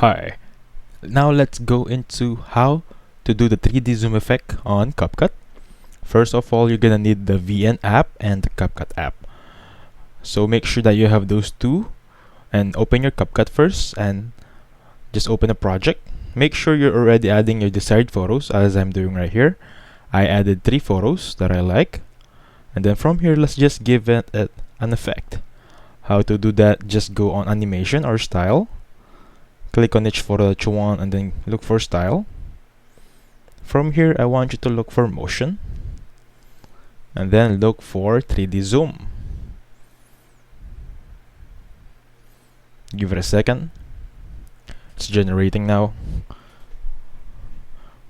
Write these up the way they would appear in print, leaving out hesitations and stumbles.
Hi, now let's go into how to do the 3D zoom effect on CapCut. First of all, you're gonna need the VN app and the CapCut app. So make sure that you have those two and open your CapCut first and just open a project. Make sure you're already adding your desired photos as I'm doing right here. I added 3 photos that I like. And then from here, let's just give it an effect. How to do that, just go on animation or style. Click on each photo that you want and then look for style. From here, I want you to look for motion. And then look for 3D zoom. Give it a second. It's generating now.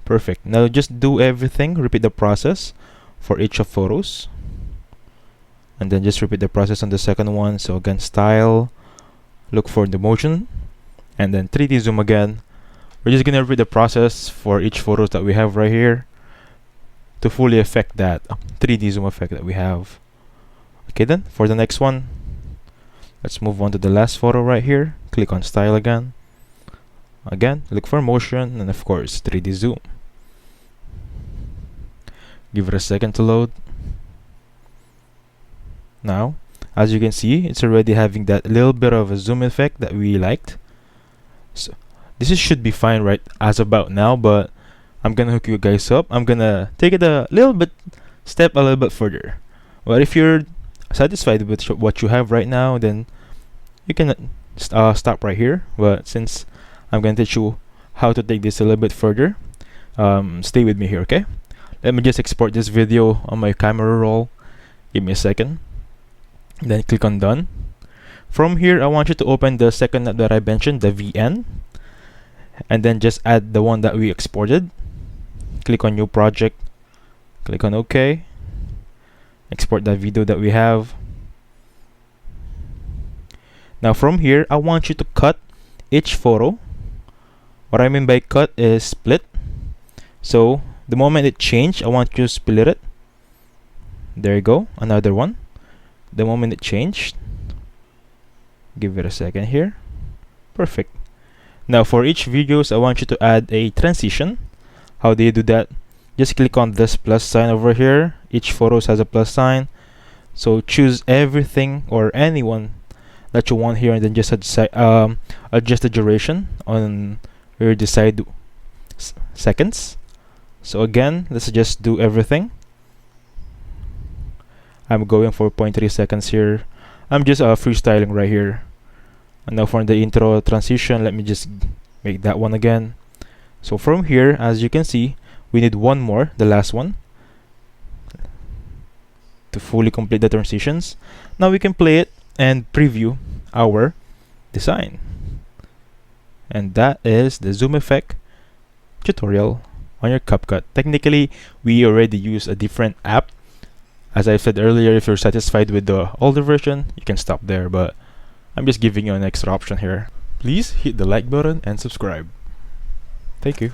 Perfect. Now just do everything. Repeat the process for each of photos. And then just repeat the process on the second one. So again, style. Look for the motion. And then 3D zoom again. We're just gonna repeat the process for each photos that we have right here to fully affect that 3D zoom effect that we have. Okay, then for the next one, let's move on to the last photo right here. Click on style again. Again, look for motion and of course 3D zoom. Give it a second to load. Now, as you can see, it's already having that little bit of a zoom effect that we liked. So this should be fine right as about now, but I'm gonna hook you guys up. I'm gonna take it a little bit further. But if you're satisfied with what you have right now, then you can stop right here. But since I'm gonna teach you how to take this a little bit further, stay with me here, okay? Let me just export this video on my camera roll. Give me a second. Then click on done. From here, I want you to open the second app that I mentioned, the VN, and then just add the one that we exported. Click on new project, click on OK, export that video that we have. Now from here, I want you to cut each photo. What I mean by cut is split. So the moment it changed, I want you to split it. There you go, another one. The moment it changed, give it a second here. Perfect. Now for each videos, I want you to add a transition. How do you do that? Just click on this plus sign over here. Each photo has a plus sign. So choose everything or anyone that you want here and then just adjust the duration on your desired seconds. So again, let's just do everything. I'm going for 0.3 seconds here. I'm just freestyling right here. And now for the intro transition, let me just make that one again. So from here, as you can see, we need one more, the last one, to fully complete the transitions. Now we can play it and preview our design. And that is the zoom effect tutorial on your CapCut. Technically, we already use a different app. As I said earlier, if you're satisfied with the older version, you can stop there, but I'm just giving you an extra option here. Please hit the like button and subscribe. Thank you.